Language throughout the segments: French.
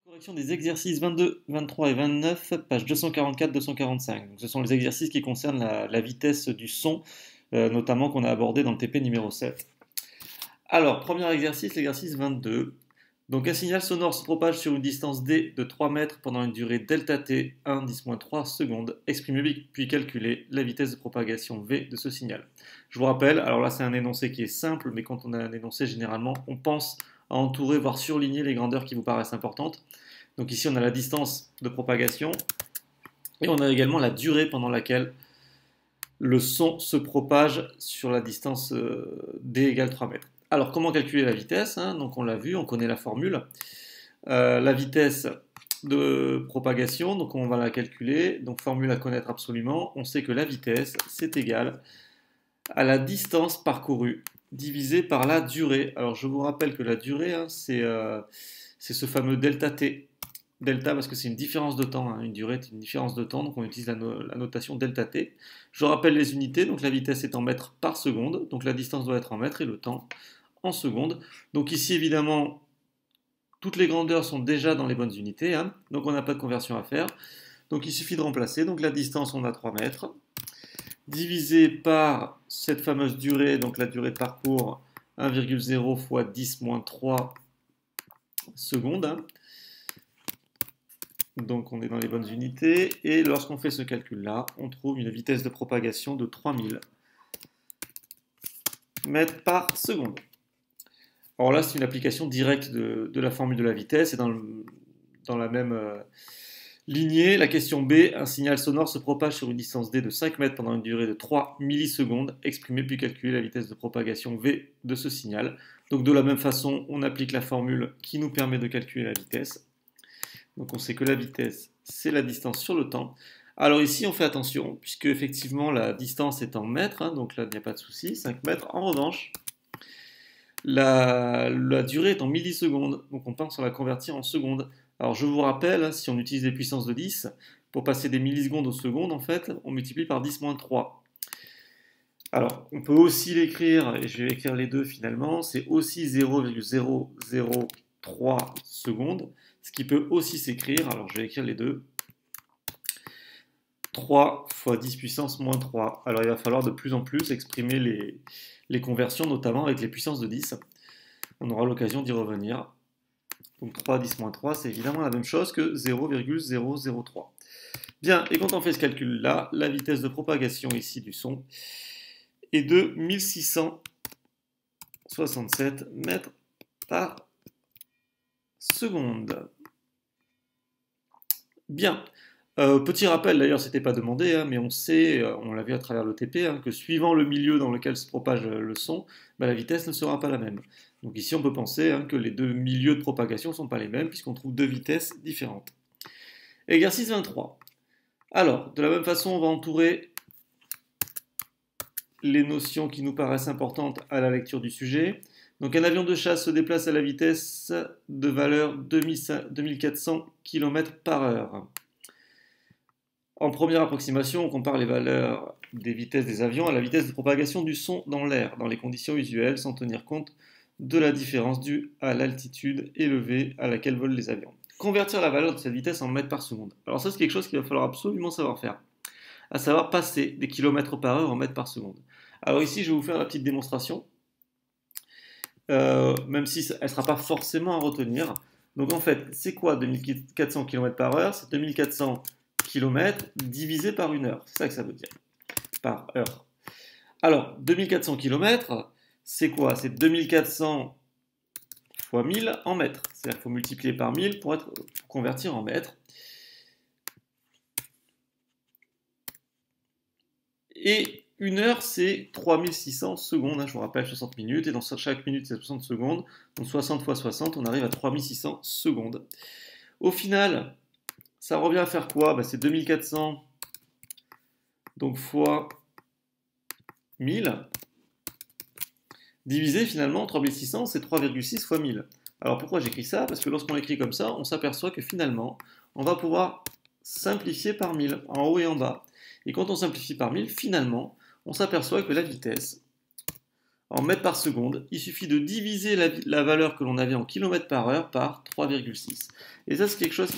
Correction des exercices 22, 23 et 29, pages 244-245. Donc, ce sont les exercices qui concernent la vitesse du son, notamment qu'on a abordé dans le TP numéro 7. Alors, premier exercice, l'exercice 22. Donc, un signal sonore se propage sur une distance d de 3 mètres pendant une durée delta t 1 10-3 secondes. Exprimez puis calculez la vitesse de propagation v de ce signal. Je vous rappelle, alors là c'est un énoncé qui est simple, mais quand on a un énoncé, généralement, on pense à entourer, voire surligner les grandeurs qui vous paraissent importantes. Donc ici, on a la distance de propagation et on a également la durée pendant laquelle le son se propage sur la distance d égale 3 mètres. Alors, comment calculer la vitesse, hein? Donc, on l'a vu, on connaît la formule. La vitesse de propagation, donc on va la calculer. Donc, formule à connaître absolument. On sait que la vitesse, c'est égal à la distance parcourue divisée par la durée. Alors, je vous rappelle que la durée, hein, c'est ce fameux delta t. Delta parce que c'est une différence de temps, hein. Une durée est une différence de temps, donc on utilise la notation delta t. Je rappelle les unités, donc la vitesse est en mètres par seconde, donc la distance doit être en mètres et le temps en secondes. Donc ici évidemment, toutes les grandeurs sont déjà dans les bonnes unités, hein, donc on n'a pas de conversion à faire. Donc il suffit de remplacer, donc la distance on a 3 mètres, divisé par cette fameuse durée, donc la durée de parcours 1,0 fois 10-3 secondes, hein. Donc on est dans les bonnes unités, et lorsqu'on fait ce calcul-là, on trouve une vitesse de propagation de 3000 mètres par seconde. Alors là, c'est une application directe de la formule de la vitesse, et dans la même lignée, la question B, un signal sonore se propage sur une distance d de 5 mètres pendant une durée de 3 millisecondes, exprimez puis calculez la vitesse de propagation v de ce signal. Donc de la même façon, on applique la formule qui nous permet de calculer la vitesse. Donc on sait que la vitesse, c'est la distance sur le temps. Alors ici, on fait attention, puisque effectivement la distance est en mètres, hein, donc là, il n'y a pas de souci, 5 mètres. En revanche, la durée est en millisecondes, donc on pense à la convertir en secondes. Alors je vous rappelle, hein, si on utilise les puissances de 10, pour passer des millisecondes aux secondes, en fait, on multiplie par 10-3. Alors, on peut aussi l'écrire, et je vais écrire les deux finalement, c'est aussi 0,003 secondes, ce qui peut aussi s'écrire, alors je vais écrire les deux, 3 fois 10 puissance moins 3. Alors il va falloir de plus en plus exprimer les conversions, notamment avec les puissances de 10. On aura l'occasion d'y revenir. Donc 3 10 moins 3, c'est évidemment la même chose que 0,003. Bien, et quand on fait ce calcul-là, la vitesse de propagation ici du son est de 1667 mètres par seconde. Bien. Petit rappel, d'ailleurs, c'était pas demandé, hein, mais on sait, on l'a vu à travers le TP, hein, que suivant le milieu dans lequel se propage le son, bah, la vitesse ne sera pas la même. Donc ici, on peut penser, hein, que les deux milieux de propagation ne sont pas les mêmes, puisqu'on trouve deux vitesses différentes. Exercice 23. Alors, de la même façon, on va entourer les notions qui nous paraissent importantes à la lecture du sujet. Donc un avion de chasse se déplace à la vitesse de valeur 2400 km par heure. En première approximation, on compare les valeurs des vitesses des avions à la vitesse de propagation du son dans l'air, dans les conditions usuelles, sans tenir compte de la différence due à l'altitude élevée à laquelle volent les avions. Convertir la valeur de cette vitesse en mètres par seconde. Alors ça, c'est quelque chose qu'il va falloir absolument savoir faire, à savoir passer des kilomètres par heure en mètres par seconde. Alors ici, je vais vous faire la petite démonstration, même si elle ne sera pas forcément à retenir. Donc en fait, c'est quoi 2400 km par heure? C'est 2400 km divisé par une heure. C'est ça que ça veut dire, par heure. Alors, 2400 km, c'est quoi? C'est 2400 fois 1000 en mètres. C'est-à-dire qu'il faut multiplier par 1000 pour convertir en mètres. Et une heure, c'est 3600 secondes. Hein, je vous rappelle, 60 minutes. Et dans chaque minute, c'est 60 secondes. Donc 60 fois 60, on arrive à 3600 secondes. Au final, ça revient à faire quoi? Bah, c'est 2400 donc fois 1000 divisé finalement 3600, c'est 3,6 fois 1000. Alors pourquoi j'écris ça? Parce que lorsqu'on écrit comme ça, on s'aperçoit que finalement, on va pouvoir simplifier par 1000, en haut et en bas. Et quand on simplifie par 1000, finalement, on s'aperçoit que la vitesse, en mètres par seconde, il suffit de diviser la valeur que l'on avait en kilomètres par heure par 3,6. Et ça, c'est quelque chose dont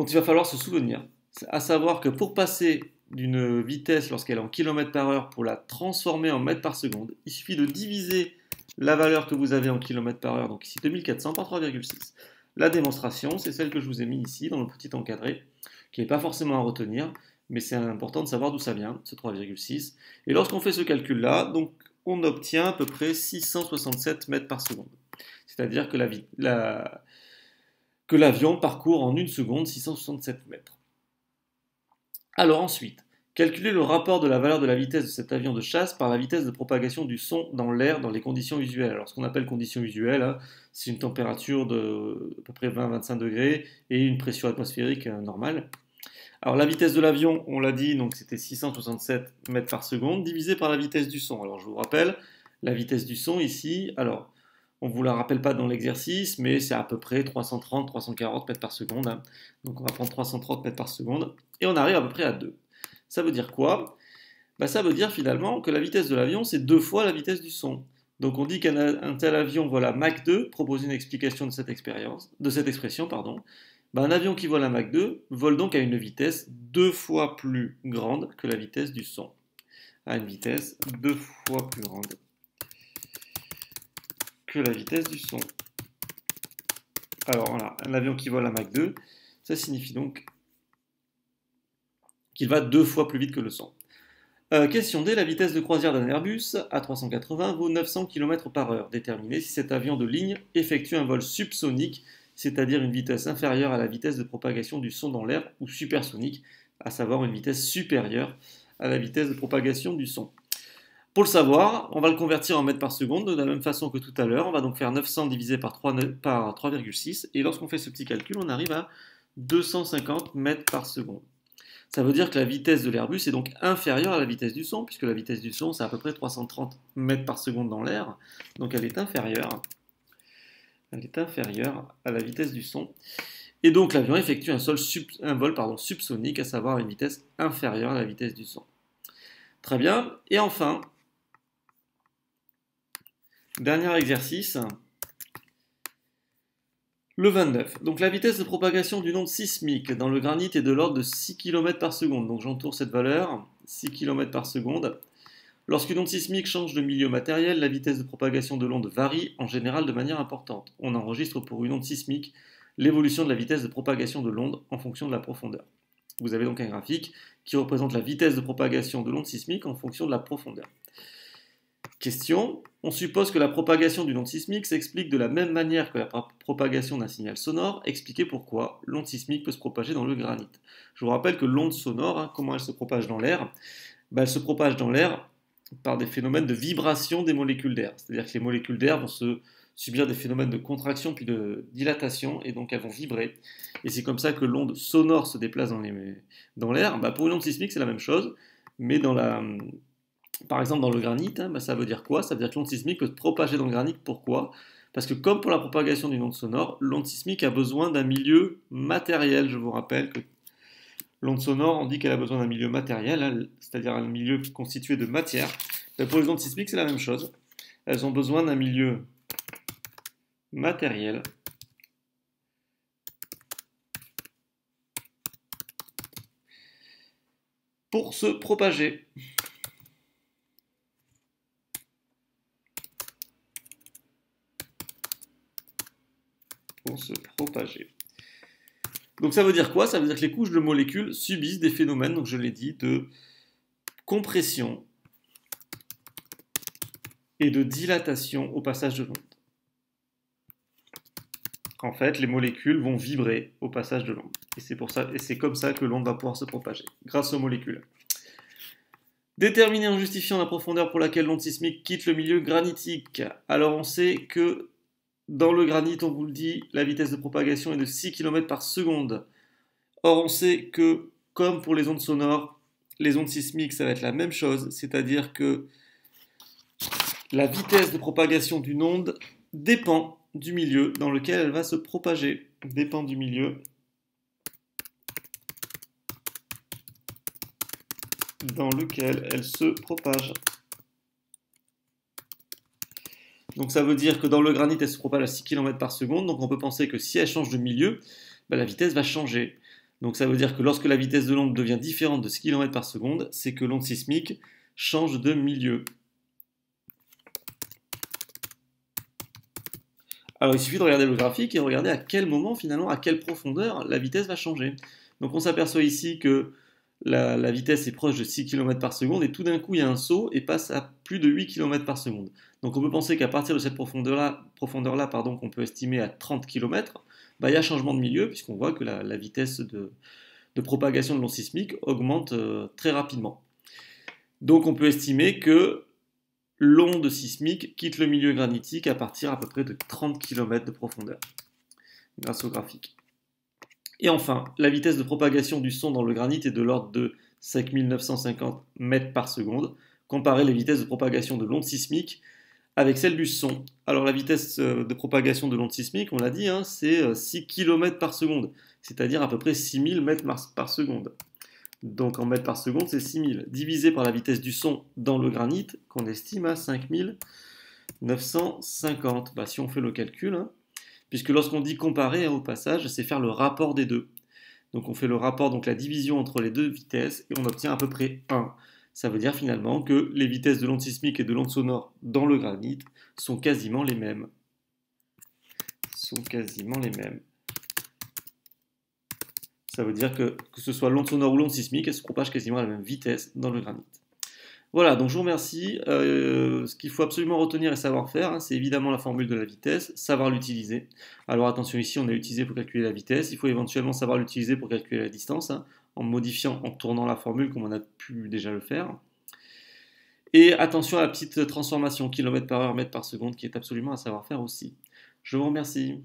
il va falloir se souvenir. À savoir que pour passer d'une vitesse lorsqu'elle est en kilomètres par heure pour la transformer en mètres par seconde, il suffit de diviser la valeur que vous avez en kilomètres par heure, donc ici 2400 par 3,6. La démonstration, c'est celle que je vous ai mis ici dans le petit encadré, qui n'est pas forcément à retenir, mais c'est important de savoir d'où ça vient, ce 3,6. Et lorsqu'on fait ce calcul-là, donc on obtient à peu près 667 mètres par seconde. C'est-à-dire que l'avion parcourt en une seconde 667 mètres. Alors ensuite, calculer le rapport de la valeur de la vitesse de cet avion de chasse par la vitesse de propagation du son dans l'air dans les conditions usuelles. Alors ce qu'on appelle conditions usuelles, hein, c'est une température de à peu près 20-25 degrés et une pression atmosphérique normale. Alors la vitesse de l'avion, on l'a dit, donc c'était 667 mètres par seconde, divisé par la vitesse du son. Alors je vous rappelle, la vitesse du son ici, alors on ne vous la rappelle pas dans l'exercice, mais c'est à peu près 330-340 mètres par seconde. Hein. Donc on va prendre 330 mètres par seconde, et on arrive à peu près à 2. Ça veut dire quoi? Ça veut dire finalement que la vitesse de l'avion, c'est 2 fois la vitesse du son. Donc on dit qu'un tel avion vole à Mach 2, propose une explication de cette expression, pardon. Un avion qui vole à Mach 2 vole donc à une vitesse 2 fois plus grande que la vitesse du son. À une vitesse 2 fois plus grande que la vitesse du son. Alors voilà, un avion qui vole à Mach 2, ça signifie donc qu'il va 2 fois plus vite que le son. Question D, la vitesse de croisière d'un Airbus A380 vaut 900 km par heure. Déterminez si cet avion de ligne effectue un vol subsonique, c'est-à-dire une vitesse inférieure à la vitesse de propagation du son dans l'air, ou supersonique, à savoir une vitesse supérieure à la vitesse de propagation du son. Pour le savoir, on va le convertir en mètres par seconde de la même façon que tout à l'heure. On va donc faire 900 divisé par 3,6 et lorsqu'on fait ce petit calcul, on arrive à 250 mètres par seconde. Ça veut dire que la vitesse de l'Airbus est donc inférieure à la vitesse du son, puisque la vitesse du son, c'est à peu près 330 mètres par seconde dans l'air. Donc elle est inférieure à la vitesse du son. Et donc l'avion effectue un vol subsonique, à savoir à une vitesse inférieure à la vitesse du son. Très bien. Et enfin, dernier exercice, le 29. Donc la vitesse de propagation d'une onde sismique dans le granit est de l'ordre de 6 km par seconde. Donc j'entoure cette valeur, 6 km par seconde. Lorsqu'une onde sismique change de milieu matériel, la vitesse de propagation de l'onde varie en général de manière importante. On enregistre pour une onde sismique l'évolution de la vitesse de propagation de l'onde en fonction de la profondeur. Vous avez donc un graphique qui représente la vitesse de propagation de l'onde sismique en fonction de la profondeur. Question, on suppose que la propagation d'une onde sismique s'explique de la même manière que la propagation d'un signal sonore. Expliquez pourquoi l'onde sismique peut se propager dans le granit. Je vous rappelle que l'onde sonore, comment elle se propage dans l'air? Elle se propage dans l'air par des phénomènes de vibration des molécules d'air. C'est-à-dire que les molécules d'air vont subir des phénomènes de contraction puis de dilatation et donc elles vont vibrer. Et c'est comme ça que l'onde sonore se déplace dans l'air. Pour une onde sismique, c'est la même chose, mais par exemple, dans le granit, ça veut dire quoi? Ça veut dire que l'onde sismique peut se propager dans le granit. Pourquoi? Parce que comme pour la propagation d'une onde sonore, l'onde sismique a besoin d'un milieu matériel. Je vous rappelle que l'onde sonore, on dit qu'elle a besoin d'un milieu matériel, c'est-à-dire un milieu constitué de matière. Pour les ondes sismiques, c'est la même chose. Elles ont besoin d'un milieu matériel pour se propager. Donc ça veut dire quoi? Ça veut dire que les couches de molécules subissent des phénomènes, donc je l'ai dit, de compression et de dilatation au passage de l'onde. En fait, les molécules vont vibrer au passage de l'onde. Et c'est comme ça que l'onde va pouvoir se propager, grâce aux molécules. Déterminer en justifiant la profondeur pour laquelle l'onde sismique quitte le milieu granitique. Alors on sait que dans le granit, on vous le dit, la vitesse de propagation est de 6 km par seconde. Or, on sait que, comme pour les ondes sonores, les ondes sismiques, ça va être la même chose, c'est-à-dire que la vitesse de propagation d'une onde dépend du milieu dans lequel elle va se propager. Dépend du milieu dans lequel elle se propage. Donc ça veut dire que dans le granit, elle se propage à 6 km par seconde. Donc on peut penser que si elle change de milieu, bah, la vitesse va changer. Donc ça veut dire que lorsque la vitesse de l'onde devient différente de 6 km par seconde, c'est que l'onde sismique change de milieu. Alors il suffit de regarder le graphique et regarder à quel moment finalement, à quelle profondeur la vitesse va changer. Donc on s'aperçoit ici que la vitesse est proche de 6 km par seconde et tout d'un coup il y a un saut et passe à plus de 8 km par seconde. Donc on peut penser qu'à partir de cette profondeur-là qu'on peut estimer à 30 km, bah, il y a changement de milieu puisqu'on voit que la vitesse de propagation de l'onde sismique augmente très rapidement. Donc on peut estimer que l'onde sismique quitte le milieu granitique à partir à peu près de 30 km de profondeur, grâce au graphique. Et enfin, la vitesse de propagation du son dans le granit est de l'ordre de 5950 mètres par seconde. Comparez les vitesses de propagation de l'onde sismique avec celle du son. Alors la vitesse de propagation de l'onde sismique, on l'a dit, hein, c'est 6 km par seconde, c'est-à-dire à peu près 6000 mètres par seconde. Donc en mètres par seconde, c'est 6000, divisé par la vitesse du son dans le granit, qu'on estime à 5950. Bah, si on fait le calcul, hein, puisque lorsqu'on dit comparer, hein, au passage, c'est faire le rapport des deux. Donc on fait le rapport, donc la division entre les deux vitesses, et on obtient à peu près 1. Ça veut dire finalement que les vitesses de l'onde sismique et de l'onde sonore dans le granit sont quasiment les mêmes. Ça veut dire que ce soit l'onde sonore ou l'onde sismique, elle se propage quasiment à la même vitesse dans le granit. Voilà, donc je vous remercie. Ce qu'il faut absolument retenir et savoir faire, hein, c'est évidemment la formule de la vitesse, savoir l'utiliser. Alors attention, ici on a utilisé pour calculer la vitesse, il faut éventuellement savoir l'utiliser pour calculer la distance, hein, en modifiant, en tournant la formule comme on a pu déjà le faire. Et attention à la petite transformation km/h, mètre par seconde, qui est absolument à savoir faire aussi. Je vous remercie.